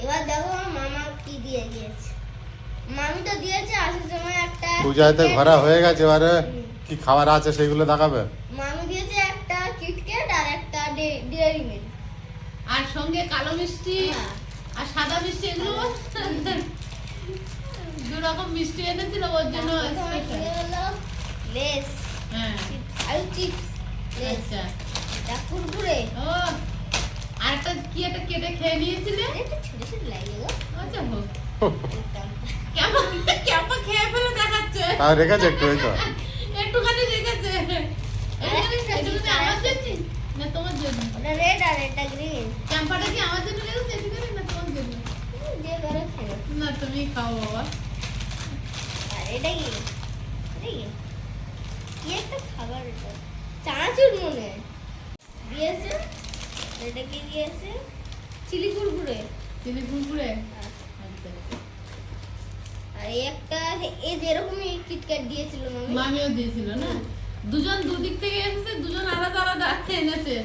এবার দেখো মামা কি দিয়ে গিয়েছে। মামি তো দিয়েছে আসার সময় একটা পূজাতে ঘোরা হয়ে গেছে, এবারে কি খাবার আছে সেগুলো দেখাবে। মামি দিয়েছে একটা কিটক্যাট আর একটা ডেয়ারি মিল্ক আর সঙ্গে কালো মিষ্টি আর সাদা মিষ্টি, এগুলো দু রকম মিষ্টি এনেছিল ওর জন্য স্পেশাল। লেস হ্যাঁ আর চিপস লেস আচ্ছা এটা কুরকুরে ও আর একটা কি একটা কেটে খেয়ে নিয়েছিলে। এটা ছোট ছোট লাগে গো। আচ্ছা হোক কেমন কেমন খেয়ে ফেলে দেখাচ্ছে। আর রেখেছে একটু, ওই তো একটুখানি রেখেছে। একটুখানি আমার জন্য না তোমার জন্য? ওটা রেড আর এটা গ্রিন। চাম্পাটা কি আমার জন্য রেখেছে একটুখানি না তোমার জন্য? যে করে খেলো। না তুমি খাও বাবা। আর এটা কি? এটা কি? কি একটা খাবার এটা? চানাচুর মনে হয়। দিয়েছে। এটা কি দিয়েছে? চিলি কুরকুরে। চিলি কুরকুরে। আচ্ছা। আচ্ছা আর এই একটা এই যেরকমই কিটক্যাট দিয়েছিল মামি। মামিও দিয়েছিল না? দুজন দুদিক থেকে এসেছে, দুজন আলাদা আলাদা এনেছে।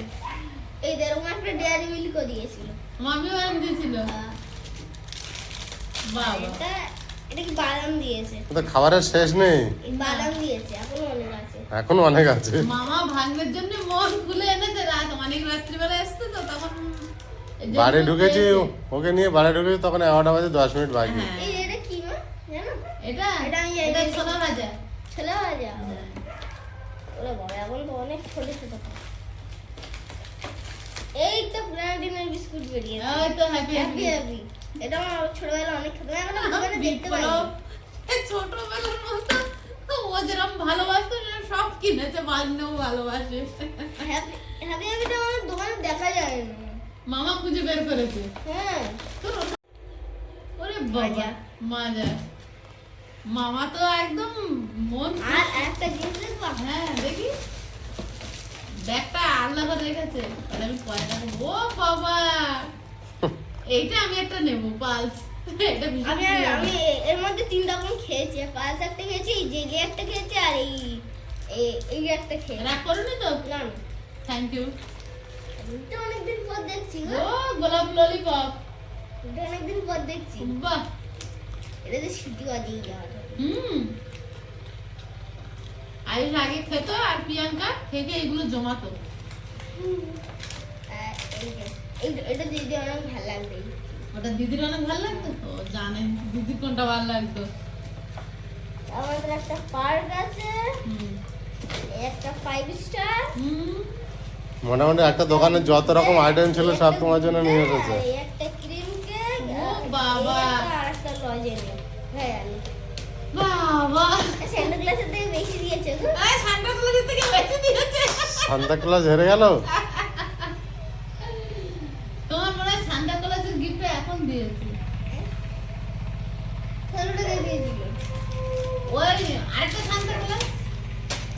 এই যেরকম একটা ডেয়ারি মিল্কও দিয়েছিল। মামিও এনে দিয়েছিল। বাবা এটা কি বাদাম দিয়েছে? তো খাবারের শেষ নেই, এই বাদাম দিয়েছে এখনো অনেক আছে। এখনো অনেক আছে। মামা ভাগ্নের জন্য মন খুলে এনেছে, রাত অনেক রাত্রিবেলা এসছে তো তখন এই জন্য বাড়ি ঢুকেছি, পেয়েছে। ওকে নিয়ে বাড়ি ঢুকেছি তখন 11টা বাজে 10 মিনিট বাকি। হ্যাঁ। এই এটা কি মা জানো? এটা এটা আমি এটা জানি। ছোলা ভাজা। ছোলা ভাজা। ওরে বাবা এখন তো অনেক ছোট ছোট। এই তো পুরানো দিনের বিস্কুট বেরিয়েছে। ওই তো হ্যাপি হ্যাপি হ্যাপি। এটা আমার ছোটবেলা অনেক ছোট আমি এখন দোকানে দেখতে পাই। ছোটবেলার মতো ও যেরকম ভালোবাসতো সেরকম সব কিনেছে, বান্নেও ভালোবাসে। হ্যাপি হ্যাপি হ্যাপিটা আমার দোকানে দেখা যায় না। মামা খুঁজে বের করেছে। হ্যাঁ ওরে বাবা মাজা। মামা তো একদম মন আর একটা জিনিস দেখবা হ্যাঁ দেখি ব্যাগটা আলাদা করে রেখেছে। তাহলে আমি পয়সা ও বাবা এইটা আমি একটা নেবো পালস। এটা ভীষণ আমি প্রিয়। আমি এর মধ্যে তিন রকম খেয়েছি পালস একটা খেয়েছি জেলি একটা খেয়েছি আর এই একটা খেয়েছি রাগ করোনি তো? না থ্যাংক ইউ। এটা অনেকদিন পর দেখছি গো ও গোলাপ ললিপপ। এটা অনেকদিন পর দেখছি বাহ এটা তো সিটি বাজিয়ে যাওয়া হুম আয়ুষ আগে খেত আর প্রিয়াঙ্কা থেকে এগুলো জমাতো। এটা দিদি অনেক ভালো লাগবে ওটা দিদির অনেক ভালো লাগতো। ও জানে দিদির কোনটা ভালো লাগতো। আমাদের একটা পার্ক আছে হুম এই একটা 5 স্টার হুম মোটামুটি একটা দোকানে যত রকম আইটেম ছিল সব তোমার জন্য নিয়ে এসেছে। এই একটা ক্রিম কেক ও বাবা। আর একটা লজেন্স হ্যাঁ বাবা সেন্টা ক্লাসের থেকে বেশি দিয়েছে গো এই সান্টা ক্লজ থেকে বেশি দিয়েছে। সান্তা ক্লজ হেরে গেল। তোমার মনে হয় সান্টা ক্লজের গিফট এখন দিয়েছে। 16 টাকা দিয়েছিল ওই আরেকটা সান্টা ক্লজ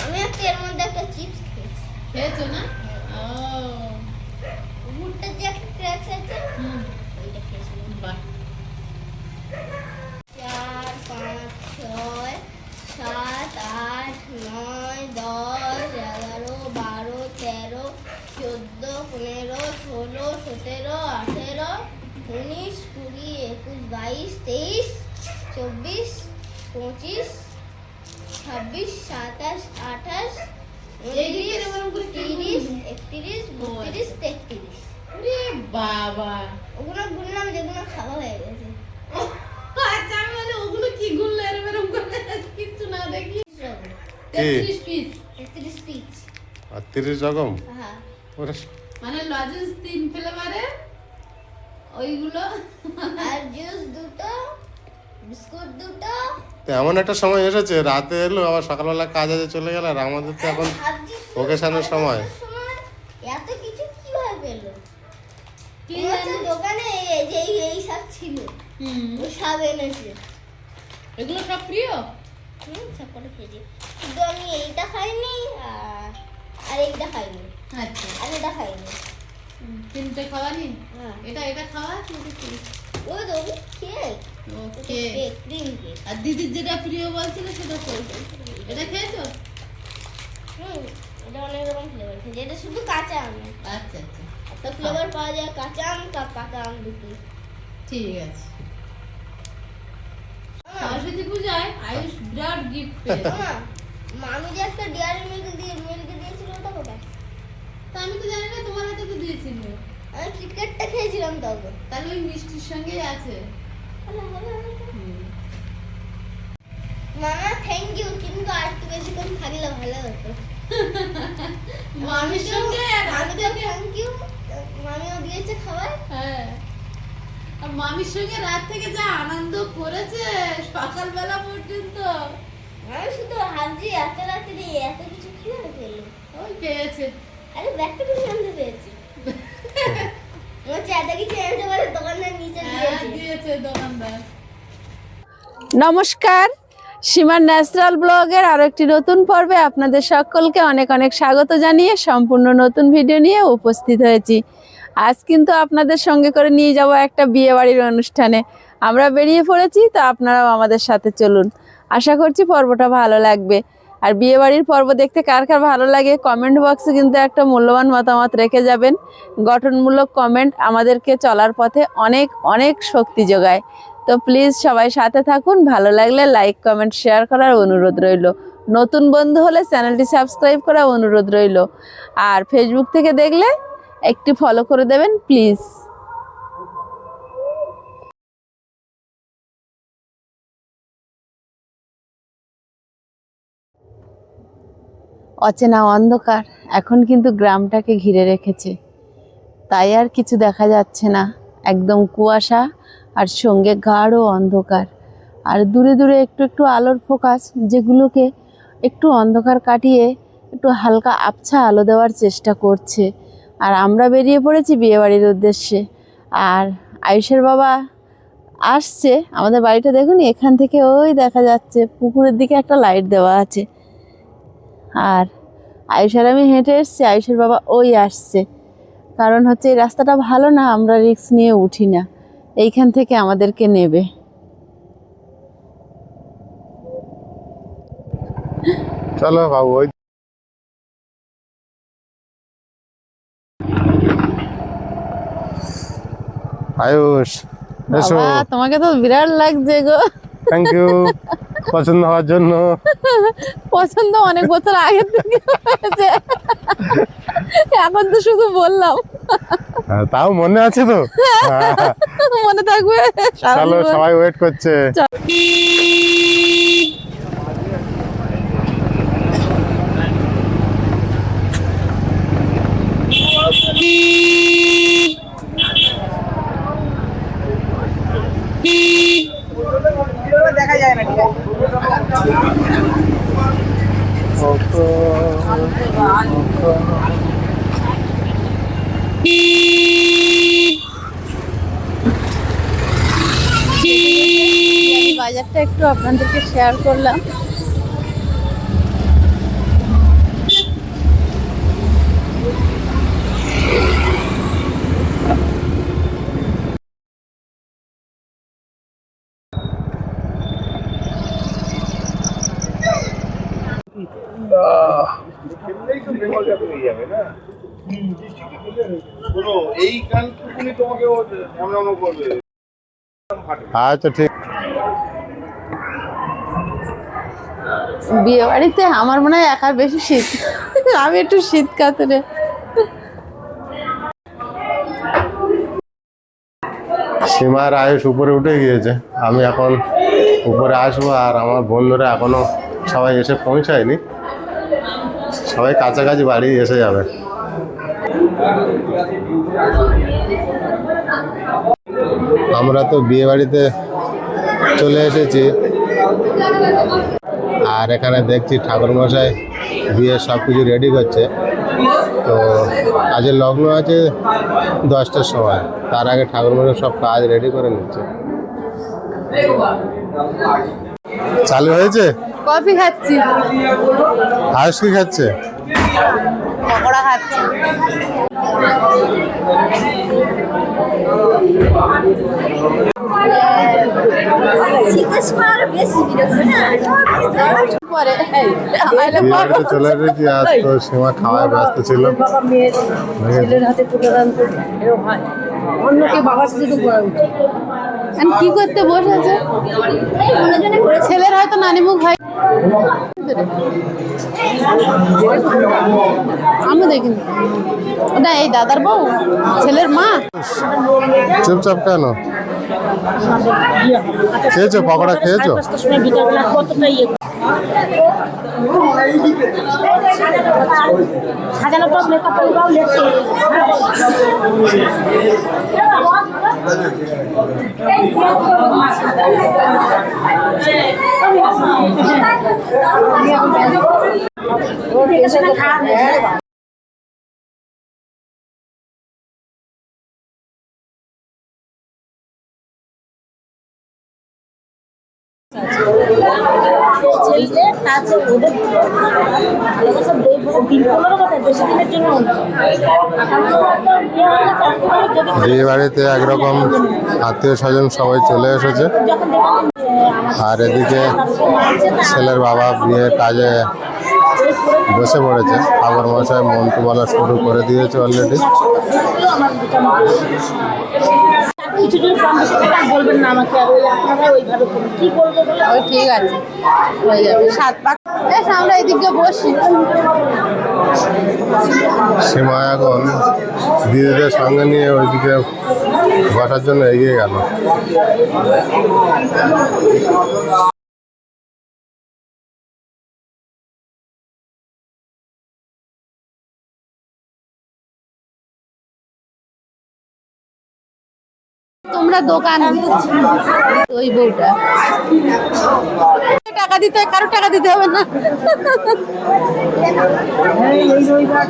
আমি একটা এর মধ্যে একটা চিপস খেয়েছি খেয়েছো না? ও ভুট্টার যে একটা ক্র্যাকস আছে হুম ওইটা খেয়েছিলাম বাহ 4 5 6 7 8 9 10 11 12 13 14 15 16 17 18 19 20 21 22 23 24 25 26 27 28 এই দিকে এরকম করে কি 30 31 32 33 ওরে বাবা ওগুলো গুনলাম যেগুলো খাওয়া হয়ে গেছে আচ্ছা আমি বলি ওগুলো কি গুনলে এরকম করে কিচ্ছু না দেখি। কি? 33 পিস 33 পিস আর 30 রকম হ্যাঁ ওরে, মানে লজেন্স 3 ফ্লেভারে ওইগুলো। আর জুস দুটো বিস্কুট দুটো তো এমন একটা সময় এসেছে রাতে এলো আবার সকালবেলা কাজে চলে গেল, আর আমাদের তো এখন ভাবছি ওকেশনের সময়। এত কিছু কিভাবে পেলো কি মনে হচ্ছে জানি? দোকানে এই যে এই সব ছিল হুম ওই সব এনেছে এগুলো সব প্রিয়। সব করে খেয়েছি কিন্তু আমি এইটা খাইনি আর এইটা খাইনি আচ্ছা আর এটা খাইনি তিনটে খাওয়া নি হ্যাঁ এটা খাওয়া কিন্তু কি? ওই তো কেক ওকে কেক ক্রিম কেক আর দিদির যেটা প্রিয় বলছিল সেটা কই? এটা খেয়েছো? এটা অনেক রকম ফ্লেভার খেয়েছি এটা শুধু কাঁচা আম আচ্ছা আচ্ছা একটা ফ্লেভার পাওয়া যায় কাঁচা আম পাকা আম দুটো ঠিক আছে। সরস্বতী পূজায় আয়ুষ বিরাট গিফট পেয়েছে। মামা, মামি যে একটা ডেয়ারি মিল্ক দিয়েছিল ওটা কোথায়? তা আমি তো জানি না, তোমার হাতে তো দিয়েছিল। আমি ক্রিকেটটা খেয়েছিলাম তখন। তাহলে ওই মিষ্টির সঙ্গেই আছে। মামা থ্যাংক ইউ, কিন্তু আর একটু বেশিক্ষণ থাকলে ভালো হতো। মামির সঙ্গে মামিকেও থ্যাংক ইউ, মামিও দিয়েছে খাবার। হ্যাঁ, আর মামির সঙ্গে রাত থেকে যা আনন্দ করেছে সকালবেলা পর্যন্ত। আমি শুধু ভাবছি এত রাত্রে এত কিছু কিভাবে পেলো। ওই পেয়েছে। আরে ব্যাগটা তুমি আনতে পেয়েছি। আমার চাটা কিছু আনতে পারে, দোকানদার নিচে হ্যাঁ, দিয়েছে। দিয়েছে দোকানদার। নমস্কার, সীমার ন্যাচারাল ব্লগের আরো একটি নতুন পর্বে আপনাদের সকলকে অনেক অনেক স্বাগত জানিয়ে সম্পূর্ণ নতুন ভিডিও নিয়ে উপস্থিত হয়েছি। আজ কিন্তু আপনাদের সঙ্গে করে নিয়ে যাব একটা বিয়ে বাড়ির অনুষ্ঠানে। আমরা বেরিয়ে পড়েছি, তো আপনারাও আমাদের সাথে চলুন। আশা করছি পর্বটা ভালো লাগবে। আর বিয়ে বাড়ির পর্ব দেখতে কার কার ভালো লাগে কমেন্ট বক্সে কিন্তু একটা মূল্যবান মতামত রেখে যাবেন। গঠনমূলক কমেন্ট আমাদেরকে চলার পথে অনেক অনেক শক্তি যোগায়। তো প্লিজ সবাই সাথে থাকুন। ভালো লাগলে লাইক কমেন্ট শেয়ার করার অনুরোধ রইল। নতুন বন্ধু হলে চ্যানেলটি সাবস্ক্রাইব করার অনুরোধ রইল। আর ফেসবুক থেকে দেখলে একটু ফলো করে দেবেন প্লিজ। অচেনা অন্ধকার এখন কিন্তু গ্রামটাকে ঘিরে রেখেছে, তাই আর কিছু দেখা যাচ্ছে না। একদম কুয়াশা আর সঙ্গে গাঢ় অন্ধকার। আর দূরে দূরে একটু একটু আলোর ফোকাস, যেগুলোকে একটু অন্ধকার কাটিয়ে একটু হালকা আবছা আলো দেওয়ার চেষ্টা করছে। আর আমরা বেরিয়ে পড়েছি বিয়েবাড়ির উদ্দেশ্যে। আর আয়ুষের বাবা আসছে। আমাদের বাড়িটা দেখুন, এখান থেকে ওই দেখা যাচ্ছে পুকুরের দিকে একটা লাইট দেওয়া আছে। আর আয়ুষের আমি হেঁটে এসছি, আয়ুষের বাবা ওই আসছে। কারণ হচ্ছে এই রাস্তাটা ভালো না, আমরা রিস্ক নিয়ে উঠি না, এইখান থেকে আমাদেরকে নেবে। চলো বাবু, ওই আয়ুষ এসো। বাবা, তোমাকে তো বিরাট লাগছে গো। থ্যাংক ইউ পছন্দ হওয়ার জন্য। পছন্দ অনেক বছর আগে থেকে হয়েছে, এখন তো শুধু বললাম। তাও মনে আছে তো? মনে থাকবে। চলো, সবাই ওয়েট করছে। দেখা যায় না, ঠিক বাজারটা একটু আপনাদেরকে শেয়ার করলাম। এই গানটুকুনি তোমাকে ও এমন এমন করবে। আচ্ছা ঠিক। বিয়ে বাড়িতে আমার মনে হয় একার বেশি শীত, আমি একটু শীত কাতরে। সীমার আয়ুষ উপরে উঠে গিয়েছে, আমি এখন উপরে আসবো। আর আমার বন্ধুরা এখনো সবাই এসে পৌঁছায়নি, সবাই কাছাকাছি বাড়ি এসে যাবে। আমরা তো বিয়ে বাড়িতে চলে এসেছি। আর এখানে দেখছি ঠাকুরমশাই বিয়ের সব কিছু রেডি করছে। তো কাজের লগ্ন আছে 10টার সময়, তার আগে ঠাকুরমশাই সব কাজ রেডি করে নিচ্ছে। চালু হয়েছে। কফি খাচ্ছি। আয়ুষ কি খাচ্ছে? পকোড়া খাচ্ছি। শীতের সময় আরো বেশি বিরক্ত না। পরে বিয়ে বাড়িতে চলে এসেছি। আজ তো সীমা খাওয়ায় ব্যস্ত ছিল। ছেলের হাতে তুলে দেন তো, এরকম হয়। অন্যকে বাবার সাথে তো করা উচিত। এখন কি করতে বসেছে? ছেলের হয়তো নানিমুখ হয়। আমি দেখিনি। ওটা এই দাদার বউ, ছেলের মা। চুপচাপ কেন? খেয়েছো পকোড়া খেয়েছো? সময় বিকালবেলা কতটা ইয়ে সাজানো পর মেকআপ করবাও লেট ছেলে কাছে ওদের ভালোবাসা দিন 15 কথা বেশি দিনের জন্য বিয়ে বাড়িতে একরকম আত্মীয় স্বজন সবাই চলে এসেছে, আর এদিকে ছেলের বাবা বিয়ের কাজে বসে পড়েছে। ঠাকুর মশাই মন্ত্র বলা শুরু করে দিয়েছে অলরেডি। কিছু যদি কম বেশি থাকে আর বলবেন না আমাকে, আর ওই আপনারা ওইভাবে করুন। কি করবো বলে ওই ঠিক আছে, হয়ে যাবে। 7 পাক বেশ, আমরা এদিকে বসি। সীমা এখন দিদিদের সঙ্গে নিয়ে ওইদিকে বসার জন্য এগিয়ে গেল। তোমরা দোকান ওই বউটা টাকা দিতে হয়, কারো টাকা দিতে হবে না। এই রবিবার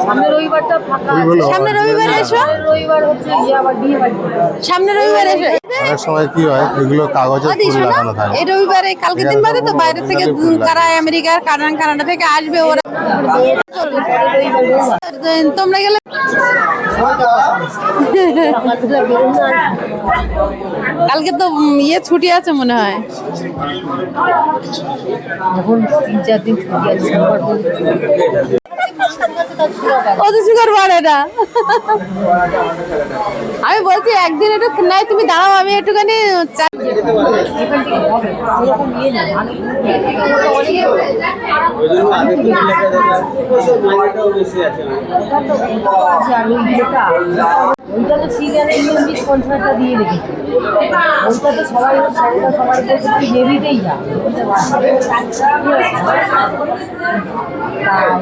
সামনের রবিবারটা ফাঁকা আছে। সামনে রবিবার এসো, রবিবার হচ্ছে আবার বিয়ে বাড়ি। সামনে রবিবার এসো। অনেক সময় কি হয়, এগুলো কাগজে দিস ফুল না, লাগানো থাকে। এই রবিবারে কালকে দিন বাদে তো বাইরে থেকে কারা আমেরিকার কানাডা থেকে আসবে ওরা। তোমরা গেলে কালকে তো ইয়ে ছুটি আছে মনে হয়। এখন 3-4 দিন ছুটি আছে। কত সুগার বাড়ে না। আমি বলছি একদিন একটু নাই, তুমি দাঁড়াও, আমি একটুখানি এখান থেকে হবে সেরকম নিয়ে না আর ওই বিয়েটা ওইটা তো সিরিয়ালে ইউনিট কন্ট্রাক্টটা দিয়ে রেখেছে। ওইটা তো সবাই সবাই বলছে তুই নেবিতেই যা।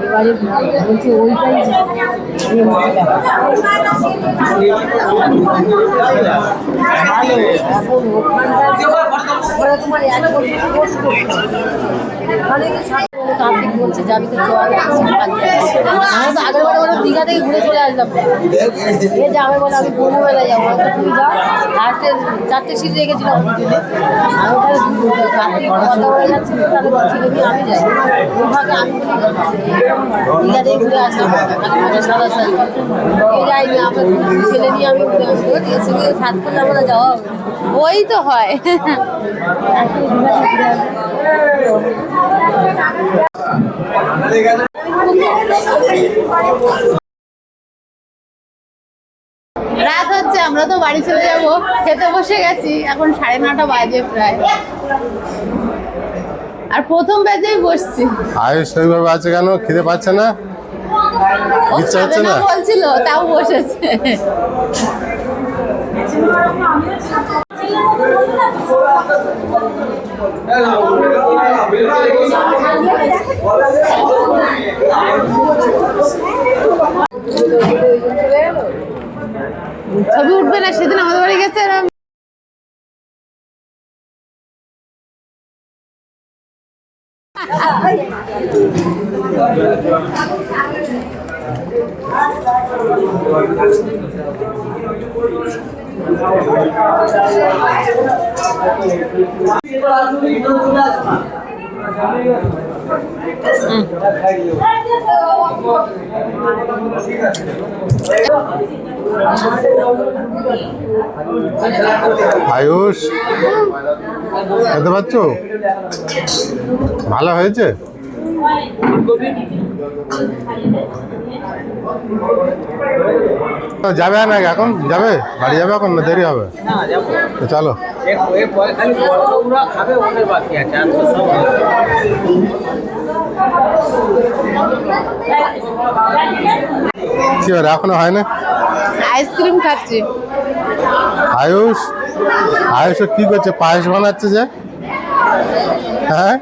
এবারে বলছে ওইটাই ভালো। এখন ওখানটা তোমার 1 বছর কোর্স করতে ওখানে কার্তিক বলছে যাবি তো চল। আমরা তো আগের বারে ওরা দীঘা থেকে ঘুরে চলে আসলাম। এ যাবে বলে আমি বন্ধুবেলা যাবো, তুমি যাও। লাস্টে 4টে সিট রেখেছিলাম দুজনে। আমি ওখানে কার্তিক কথা বলে যাচ্ছি, তাহলে ছেলে নিয়ে আমি যাই। ওর ভাগে আমি বলি দীঘা থেকে ঘুরে আসলাম আগে 27 তারিখ। এ যাইনি, আমার ছেলে নিয়ে আমি ঘুরে আসবো। এসে গিয়ে 7 করলে আমরা যাওয়া হবে। ওই তো হয়। রাত হচ্ছে, আমরা তো বাড়ি চলে যাব। খেতে বসে গেছি, এখন 9:30 বাজে প্রায়, আর প্রথম ব্যাচেই বসছি। আয়ুষ ওইভাবে আছে কেন? খিদে পাচ্ছে না? ও ইচ্ছা খাবে হচ্ছে না না? বলছিল, তাও বসেছে। ছবি উঠবে না, সেদিন আমাদের বাড়ি গেছে এরম। আয়ুষ খেতে পাচ্ছ? ভালো হয়েছে? যাবে না এখন? যাবে বাড়ি যাবে এখন না দেরি হবে? তো চলো। কি এবার এখনো হয় না? আইসক্রিম খাচ্ছি। আয়ুষ আয়ুষ কি করছে? পায়েস বানাচ্ছে যে। হ্যাঁ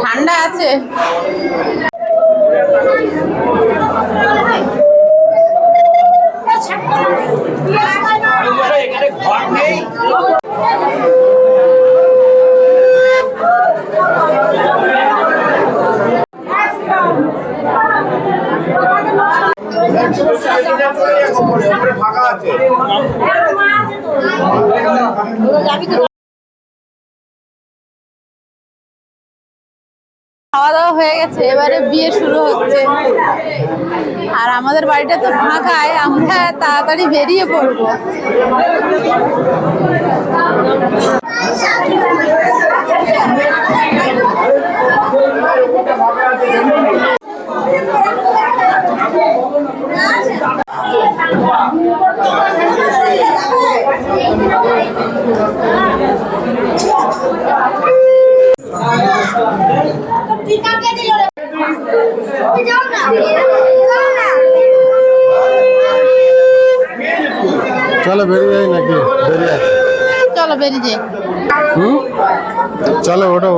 ঠান্ডা আছে। ফাঁকা আছে। খাওয়া দাওয়া হয়ে গেছে, এবারে বিয়ে শুরু হচ্ছে। আর আমাদের বাড়িটা তো ফাঁকায়, আমরা তাড়াতাড়ি বেরিয়ে পড়বো। চলো বেরিয়ে যাই নাকি? বেরিয়ে আছে। চলো বেরিয়ে যাই। চলো ওটা